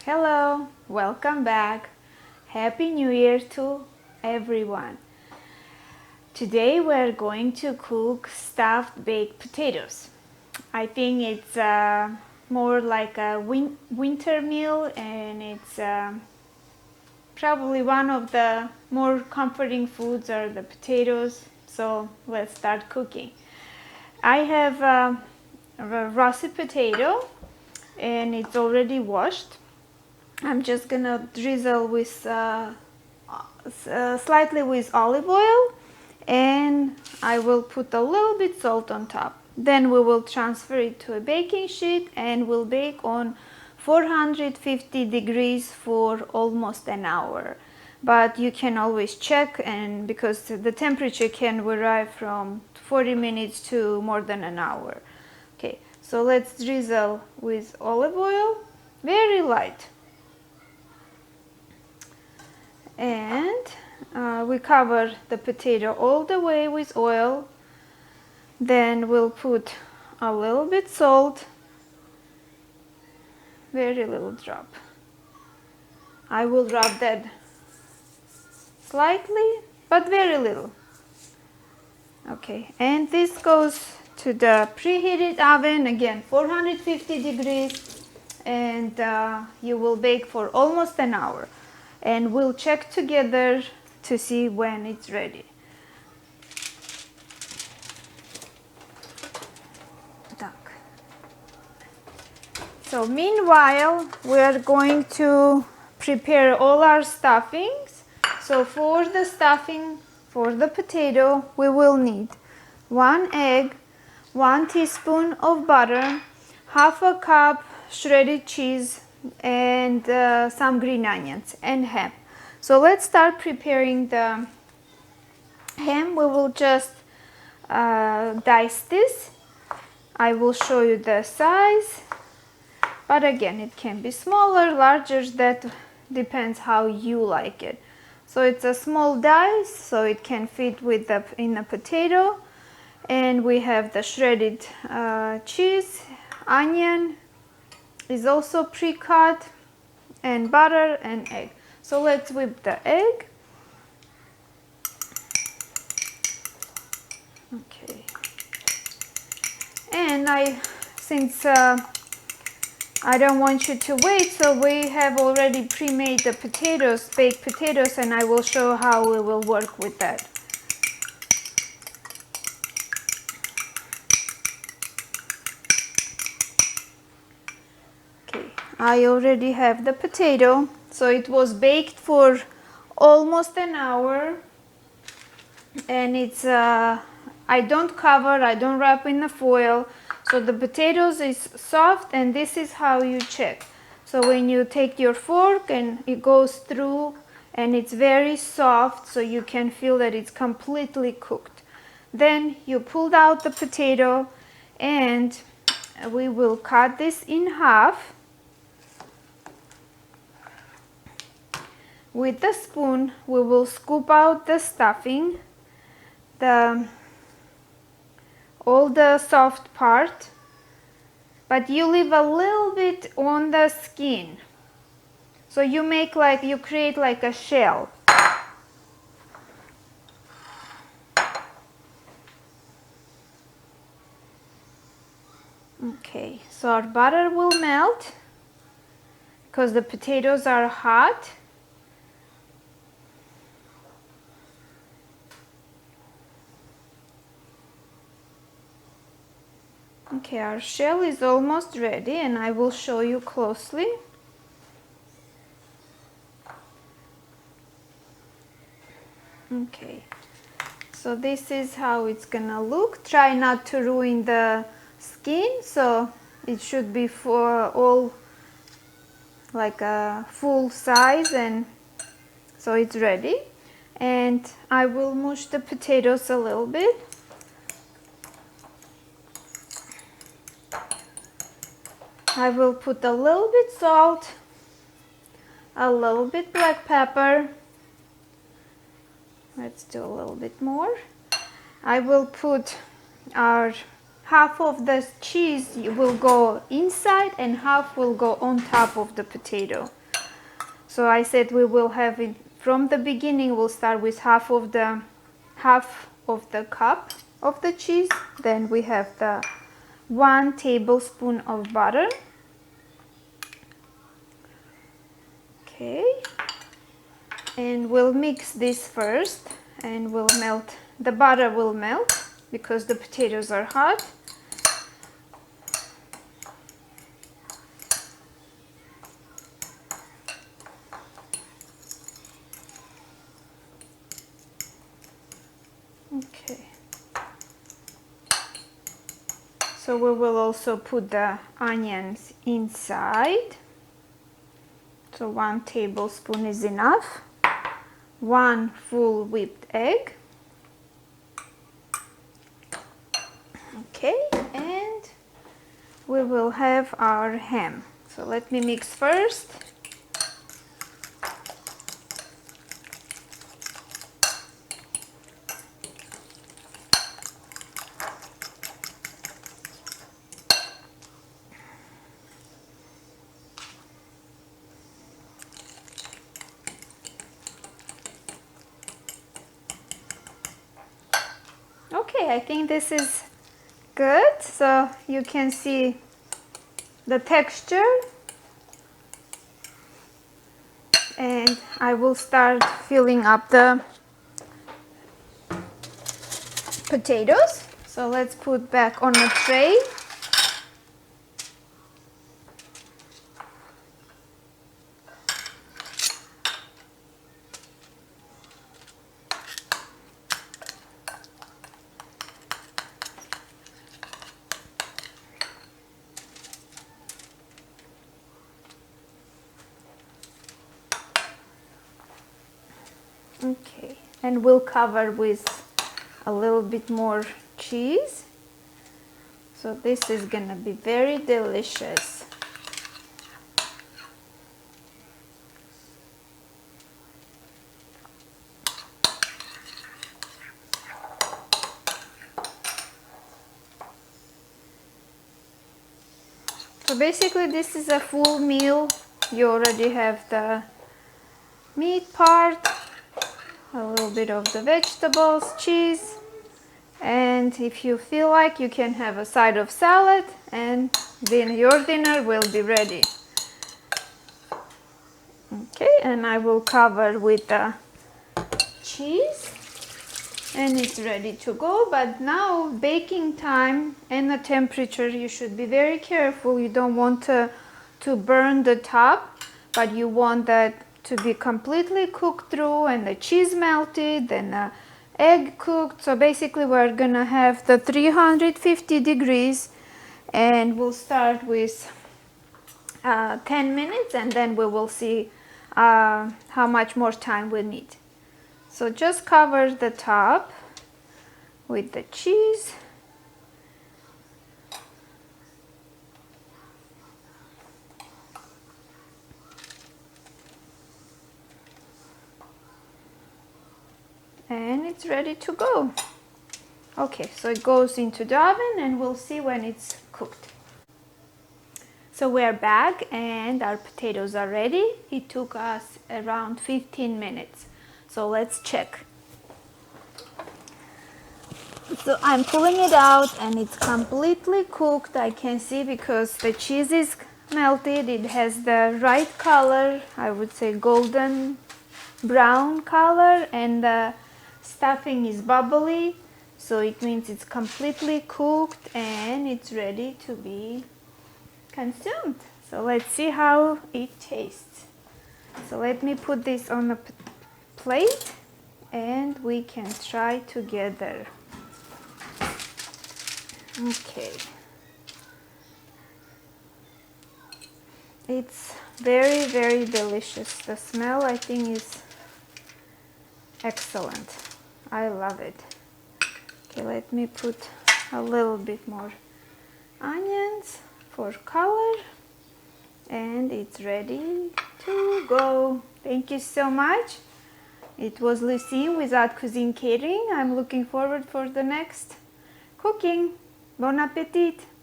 Hello, welcome back. Happy New Year to everyone. Today we're going to cook stuffed baked potatoes. I think it's more like a winter meal, and it's probably one of the more comforting foods are the potatoes. So let's start cooking. I have a russet potato and it's already washed. I'm just gonna drizzle with slightly with olive oil, and I will put a little bit salt on top. Then we will transfer it to a baking sheet and we'll bake on 450 degrees for almost an hour. But you can always check, and because the temperature can vary from 40 minutes to more than an hour. Okay, so let's drizzle with olive oil, very light. And we cover the potato all the way with oil. Then we'll put a little bit salt, very little drop. I will rub that slightly, but very little. Okay, and this goes to the preheated oven, again 450 degrees, and you will bake for almost an hour. And we'll check together to see when it's ready. So meanwhile, we're going to prepare all our stuffings. So for the stuffing, for the potato, we will need 1 egg, 1 teaspoon of butter, half a cup shredded cheese, and some green onions and ham. So let's start preparing the ham. We will just dice this. I will show you the size, but again it can be smaller, larger, that depends how you like it. So it's a small dice, so it can fit with in a potato. And we have the shredded cheese, onion is also pre-cut, and butter and egg. So let's whip the egg. Okay. And since I don't want you to wait, so we have already pre-made the potatoes, baked potatoes, and I will show how we will work with that. I already have the potato, so it was baked for almost an hour, and it's I don't cover, I don't wrap in the foil, so the potatoes is soft, and this is how you check. So when you take your fork and it goes through, and it's very soft, so you can feel that it's completely cooked. Then you pulled out the potato, and we will cut this in half. With the spoon, we will scoop out the stuffing, all the soft part, but you leave a little bit on the skin. So you create like a shell. Okay, so our butter will melt because the potatoes are hot. Okay, our shell is almost ready, and I will show you closely. Okay, so this is how it's gonna look. Try not to ruin the skin, so it should be for all like a full size, and so it's ready. And I will mush the potatoes a little bit. I will put a little bit salt, a little bit black pepper. Let's do a little bit more. I will put our half of the cheese will go inside and half will go on top of the potato. So I said we will have it from the beginning. We'll start with half of the cup of the cheese. Then we have the 1 tablespoon of butter. Okay, and we'll mix this first, and we'll melt. The butter will melt because the potatoes are hot. Okay, so we will also put the onions inside. So 1 tablespoon is enough. 1 full whipped egg. Okay, and we will have our ham. So let me mix first. Okay, I think this is good. So you can see the texture, and I will start filling up the potatoes. So let's put back on a tray. Okay, and we'll cover with a little bit more cheese. So this is gonna be very delicious. So basically this is a full meal. You already have the meat part, a little bit of the vegetables, cheese, and if you feel like, you can have a side of salad, and then your dinner will be ready. Okay, and I will cover with the cheese, and it's ready to go. But now baking time and the temperature, you should be very careful. You don't want to burn the top, but you want that to be completely cooked through, and the cheese melted, and the egg cooked. So basically we're gonna have the 350 degrees, and we'll start with 10 minutes, and then we will see how much more time we need. So just cover the top with the cheese. And it's ready to go. Okay, so it goes into the oven, and we'll see when it's cooked. So we're back, and our potatoes are ready. It took us around 15 minutes. So let's check. So I'm pulling it out, and it's completely cooked. I can see because the cheese is melted. It has the right color, I would say golden brown color, and the stuffing is bubbly, so it means it's completely cooked and it's ready to be consumed. So let's see how it tastes. So let me put this on a plate, and we can try together. Okay. It's very, very delicious. The smell, I think, is excellent. I love it. Okay, let me put a little bit more onions for color, and it's ready to go. Thank you so much. It was Lusine with Haute Cuisine Catering. I'm looking forward for the next cooking. Bon appetit!